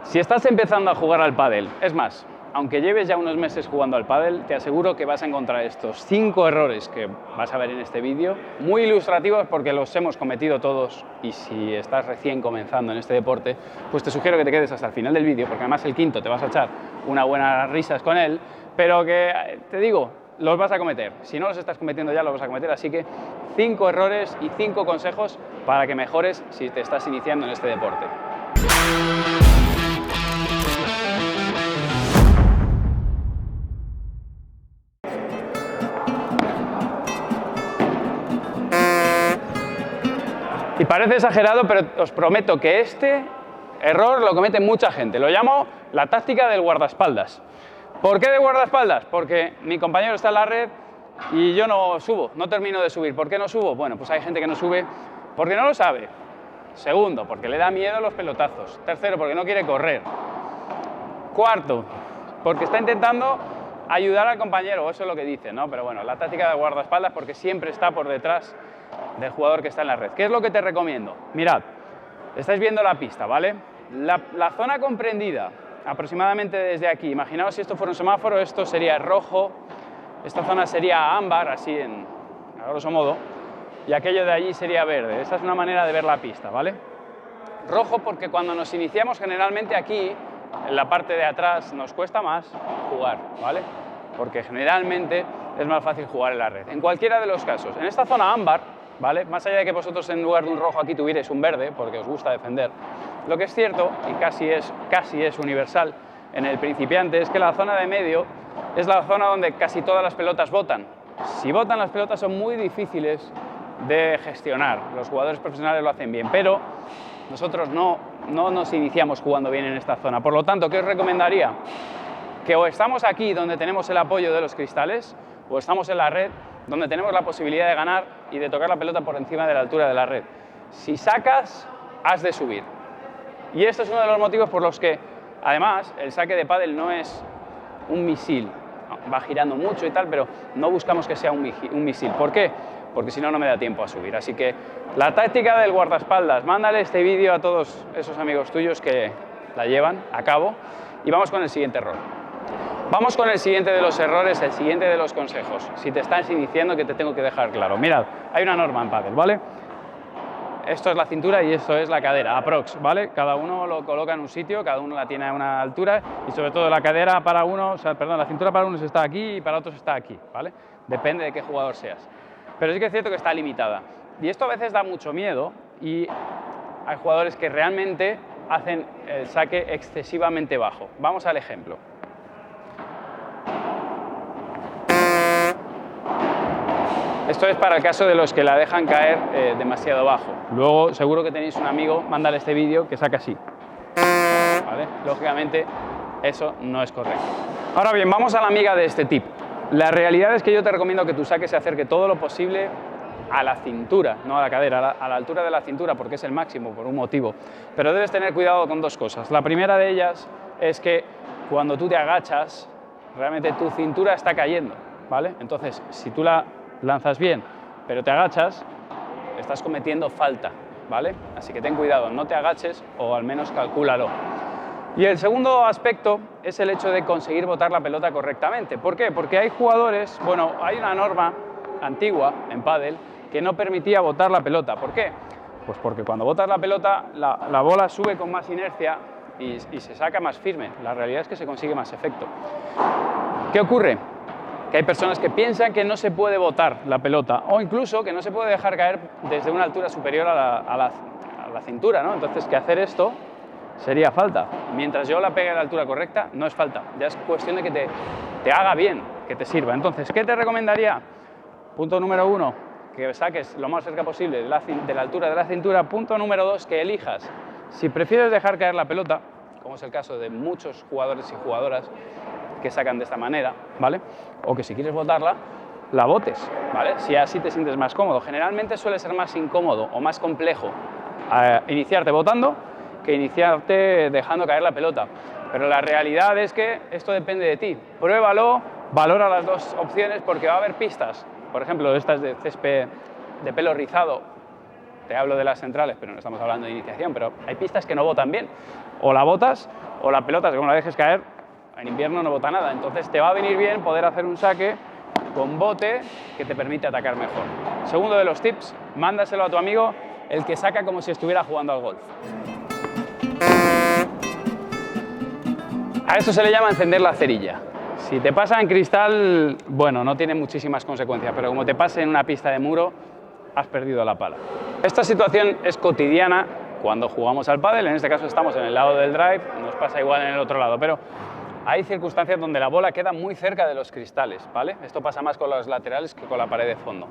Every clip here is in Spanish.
Si estás empezando a jugar al pádel, es más, aunque lleves ya unos meses jugando al pádel, te aseguro que vas a encontrar estos 5 errores que vas a ver en este vídeo, muy ilustrativos porque los hemos cometido todos, y si estás recién comenzando en este deporte, pues te sugiero que te quedes hasta el final del vídeo, porque además el quinto te vas a echar unas buenas risas con él, pero que, te digo, los vas a cometer. Si no los estás cometiendo ya, los vas a cometer, así que 5 errores y 5 consejos para que mejores si te estás iniciando en este deporte. Y parece exagerado, pero os prometo que este error lo comete mucha gente. Lo llamo la táctica del guardaespaldas. ¿Por qué de guardaespaldas? Porque mi compañero está en la red y yo no subo, no termino de subir. ¿Por qué no subo? Bueno, pues hay gente que no sube porque no lo sabe. Segundo, porque le da miedo los pelotazos. Tercero, porque no quiere correr. Cuarto, porque está intentando ayudar al compañero, eso es lo que dice, ¿no? Pero bueno, la táctica de guardaespaldas porque siempre está por detrás del jugador que está en la red. ¿Qué es lo que te recomiendo? Mirad, estáis viendo la pista, ¿vale? La zona comprendida aproximadamente desde aquí, imaginaos si esto fuera un semáforo, esto sería rojo, esta zona sería ámbar, así a grosso modo, y aquello de allí sería verde. Esa es una manera de ver la pista, ¿vale? Rojo porque cuando nos iniciamos generalmente aquí, en la parte de atrás, nos cuesta más jugar, ¿vale? Porque generalmente es más fácil jugar en la red. En cualquiera de los casos, en esta zona ámbar, ¿vale? Más allá de que vosotros en lugar de un rojo aquí tuvierais un verde, porque os gusta defender, lo que es cierto, y casi es universal en el principiante, es que la zona de medio es la zona donde casi todas las pelotas botan. Si botan las pelotas son muy difíciles de gestionar, los jugadores profesionales lo hacen bien, pero nosotros no nos iniciamos jugando bien en esta zona. Por lo tanto, ¿qué os recomendaría? Que o estamos aquí donde tenemos el apoyo de los cristales, o estamos en la red donde tenemos la posibilidad de ganar y de tocar la pelota por encima de la altura de la red. Si sacas, has de subir. Y este es uno de los motivos por los que, además, el saque de pádel no es un misil. Va girando mucho y tal, pero no buscamos que sea un misil. ¿Por qué? Porque si no, no me da tiempo a subir. Así que la táctica del guardaespaldas, mándale este vídeo a todos esos amigos tuyos que la llevan a cabo y vamos con el siguiente error. Vamos con el siguiente de los errores, el siguiente de los consejos. Si te estás iniciando, que te tengo que dejar claro. Mirad, hay una norma en pádel, ¿vale? Esto es la cintura y esto es la cadera, aprox, ¿vale? Cada uno lo coloca en un sitio, cada uno la tiene a una altura y sobre todo la cadera para uno, la cintura para unos está aquí y para otros está aquí, ¿vale? Depende de qué jugador seas. Pero sí que es cierto que está limitada. Y esto a veces da mucho miedo y hay jugadores que realmente hacen el saque excesivamente bajo. Vamos al ejemplo. Esto es para el caso de los que la dejan caer demasiado bajo. Luego, seguro que tenéis un amigo, mándale este vídeo que saca así. ¿Vale? Lógicamente, eso no es correcto. Ahora bien, vamos a la amiga de este tip. La realidad es que yo te recomiendo que tu saque se acerque todo lo posible a la cintura, no a la cadera, a la altura de la cintura, porque es el máximo por un motivo. Pero debes tener cuidado con dos cosas. La primera de ellas es que cuando tú te agachas, realmente tu cintura está cayendo, ¿vale? Entonces, si tú la lanzas bien, pero te agachas, estás cometiendo falta, ¿vale? Así que ten cuidado, no te agaches o al menos calcúlalo. Y el segundo aspecto es el hecho de conseguir botar la pelota correctamente. ¿Por qué? Porque hay jugadores, bueno, hay una norma antigua en pádel que no permitía botar la pelota. ¿Por qué? Pues porque cuando botas la pelota, la bola sube con más inercia y se saca más firme. La realidad es que se consigue más efecto. ¿Qué ocurre? Que hay personas que piensan que no se puede botar la pelota o incluso que no se puede dejar caer desde una altura superior a la cintura, ¿no? Entonces, que hacer esto sería falta. Mientras yo la pegue a la altura correcta, no es falta. Ya es cuestión de que te haga bien, que te sirva. Entonces, ¿qué te recomendaría? Punto número 1, que saques lo más cerca posible de la altura de la cintura. Punto número 2, que elijas. Si prefieres dejar caer la pelota, como es el caso de muchos jugadores y jugadoras que sacan de esta manera, ¿vale? O que si quieres botarla, la botes, ¿vale? Si así te sientes más cómodo. Generalmente suele ser más incómodo o más complejo iniciarte botando que iniciarte dejando caer la pelota. Pero la realidad es que esto depende de ti. Pruébalo, valora las dos opciones porque va a haber pistas. Por ejemplo, estas de césped de pelo rizado, te hablo de las centrales, pero no estamos hablando de iniciación, pero hay pistas que no botan bien. O la botas o la pelota, según la dejes caer, en invierno no bota nada. Entonces te va a venir bien poder hacer un saque con bote que te permite atacar mejor. Segundo de los tips, mándaselo a tu amigo, el que saca como si estuviera jugando al golf. A esto se le llama encender la cerilla. Si te pasa en cristal, bueno, no tiene muchísimas consecuencias, pero como te pase en una pista de muro, has perdido la pala. Esta situación es cotidiana cuando jugamos al pádel, en este caso estamos en el lado del drive, nos pasa igual en el otro lado, pero hay circunstancias donde la bola queda muy cerca de los cristales, ¿vale? Esto pasa más con los laterales que con la pared de fondo.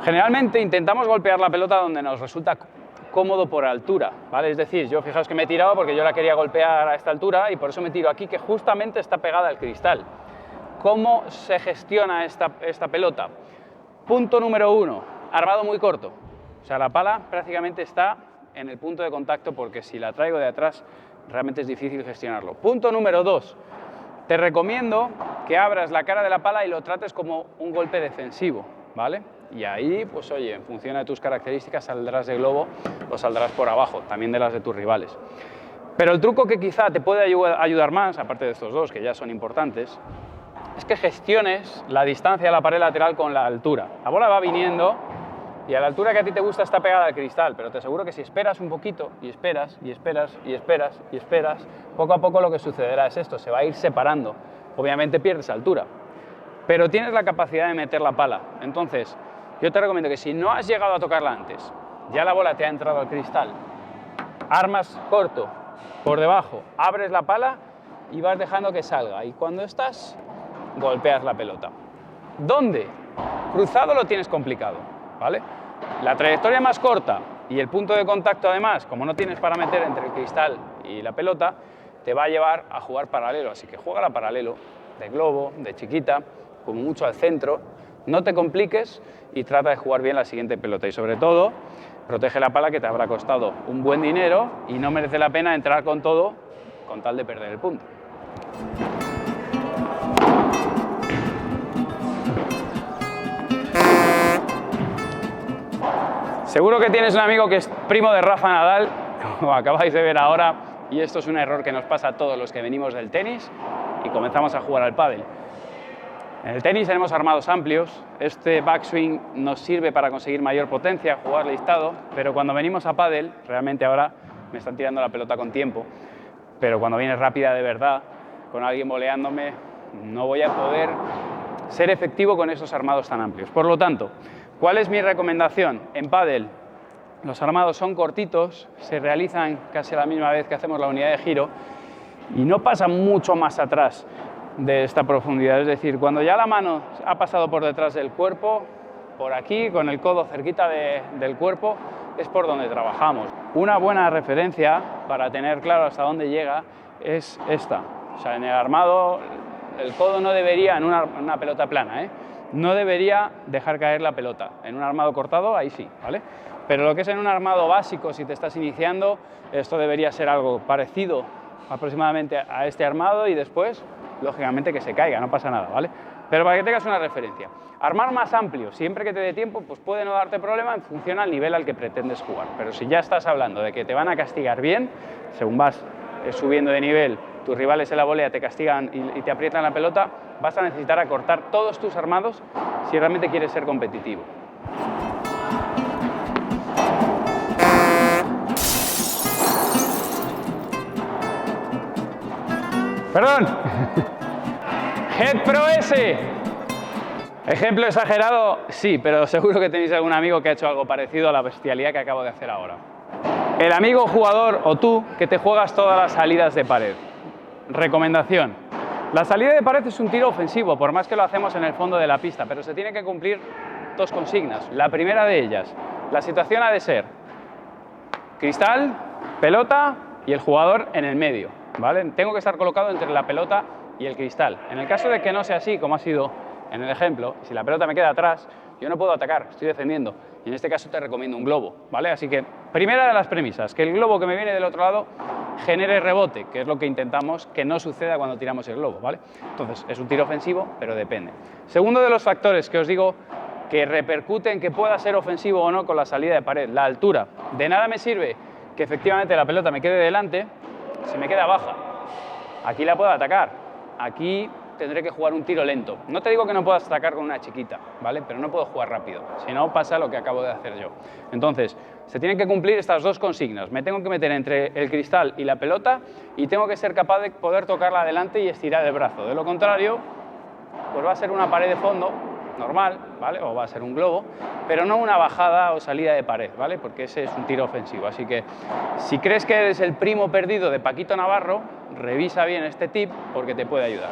Generalmente intentamos golpear la pelota donde nos resulta cómodo por altura, ¿vale? Es decir, yo fijaos que me he tirado porque yo la quería golpear a esta altura y por eso me tiro aquí, que justamente está pegada al cristal. ¿Cómo se gestiona esta pelota? Punto número 1, armado muy corto. O sea, la pala prácticamente está en el punto de contacto porque si la traigo de atrás realmente es difícil gestionarlo. Punto número 2, te recomiendo que abras la cara de la pala y lo trates como un golpe defensivo, ¿vale? Y ahí, pues oye, en función de tus características saldrás de globo o saldrás por abajo, también de las de tus rivales. Pero el truco que quizá te puede ayudar más, aparte de estos dos que ya son importantes, es que gestiones la distancia de la pared lateral con la altura. La bola va viniendo y a la altura que a ti te gusta está pegada al cristal, pero te aseguro que si esperas un poquito y esperas y esperas y esperas y esperas, poco a poco lo que sucederá es esto, se va a ir separando. Obviamente pierdes altura, pero tienes la capacidad de meter la pala. Entonces, yo te recomiendo que si no has llegado a tocarla antes, ya la bola te ha entrado al cristal, armas corto por debajo, abres la pala y vas dejando que salga. Y cuando estás, golpeas la pelota. ¿Dónde? Cruzado lo tienes complicado, ¿vale? La trayectoria más corta y el punto de contacto además, como no tienes para meter entre el cristal y la pelota, te va a llevar a jugar paralelo. Así que juega la paralelo, de globo, de chiquita, como mucho al centro. No te compliques y trata de jugar bien la siguiente pelota. Y sobre todo, protege la pala que te habrá costado un buen dinero y no merece la pena entrar con todo con tal de perder el punto. Seguro que tienes un amigo que es primo de Rafa Nadal, como acabáis de ver ahora, y esto es un error que nos pasa a todos los que venimos del tenis y comenzamos a jugar al pádel. En el tenis tenemos armados amplios, este backswing nos sirve para conseguir mayor potencia, jugar listado, pero cuando venimos a pádel, realmente ahora me están tirando la pelota con tiempo, pero cuando viene rápida de verdad, con alguien voleándome, no voy a poder ser efectivo con esos armados tan amplios. Por lo tanto, ¿cuál es mi recomendación? En pádel, los armados son cortitos, se realizan casi a la misma vez que hacemos la unidad de giro y no pasan mucho más atrás de esta profundidad. Es decir, cuando ya la mano ha pasado por detrás del cuerpo, por aquí, con el codo cerquita del cuerpo, es por donde trabajamos. Una buena referencia para tener claro hasta dónde llega es esta. O sea, en el armado, el codo no debería, en una pelota plana, no debería dejar caer la pelota. En un armado cortado, ahí sí, ¿vale? Pero lo que es en un armado básico, si te estás iniciando, esto debería ser algo parecido aproximadamente a este armado y después, lógicamente, que se caiga, no pasa nada, ¿vale? Pero para que tengas una referencia. Armar más amplio, siempre que te dé tiempo, pues puede no darte problema en función al nivel al que pretendes jugar. Pero si ya estás hablando de que te van a castigar bien, según vas subiendo de nivel, tus rivales en la volea te castigan y te aprietan la pelota, vas a necesitar acortar todos tus armados si realmente quieres ser competitivo. ¡Perdón! Head Pro S. Ejemplo exagerado, sí, pero seguro que tenéis algún amigo que ha hecho algo parecido a la bestialidad que acabo de hacer ahora. El amigo jugador o tú que te juegas todas las salidas de pared. Recomendación. La salida de pared es un tiro ofensivo, por más que lo hacemos en el fondo de la pista, pero se tiene que cumplir dos consignas. La primera de ellas, la situación ha de ser cristal, pelota y el jugador en el medio, ¿vale? Tengo que estar colocado entre la pelota y el cristal. En el caso de que no sea así, como ha sido en el ejemplo, si la pelota me queda atrás, yo no puedo atacar, estoy defendiendo. Y en este caso te recomiendo un globo, ¿vale? Así que, primera de las premisas, que el globo que me viene del otro lado genere rebote, que es lo que intentamos que no suceda cuando tiramos el globo, ¿vale? Entonces, es un tiro ofensivo, pero depende. Segundo de los factores que os digo que repercute en que pueda ser ofensivo o no con la salida de pared, la altura. De nada me sirve que efectivamente la pelota me quede delante se me queda baja. Aquí la puedo atacar. Aquí tendré que jugar un tiro lento. No te digo que no puedas atacar con una chiquita, ¿vale? Pero no puedo jugar rápido, si no pasa lo que acabo de hacer yo. Entonces, se tienen que cumplir estas dos consignas. Me tengo que meter entre el cristal y la pelota y tengo que ser capaz de poder tocarla adelante y estirar el brazo. De lo contrario, pues va a ser una pared de fondo normal, ¿vale? O va a ser un globo, pero no una bajada o salida de pared, ¿vale? Porque ese es un tiro ofensivo. Así que si crees que eres el primo perdido de Paquito Navarro, revisa bien este tip porque te puede ayudar.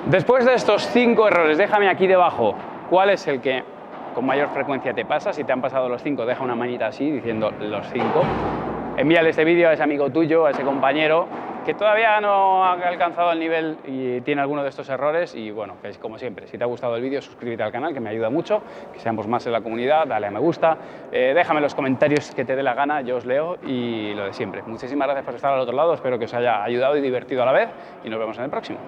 Después de estos 5 errores, déjame aquí debajo cuál es el que con mayor frecuencia te pasa. Si te han pasado los 5, deja una manita así diciendo los 5. Envíale este vídeo a ese amigo tuyo, a ese compañero que todavía no ha alcanzado el nivel y tiene alguno de estos errores. Y bueno, pues como siempre, si te ha gustado el vídeo, suscríbete al canal, que me ayuda mucho, que seamos más en la comunidad, dale a me gusta, déjame en los comentarios que te dé la gana, yo os leo y lo de siempre. Muchísimas gracias por estar al otro lado, espero que os haya ayudado y divertido a la vez y nos vemos en el próximo.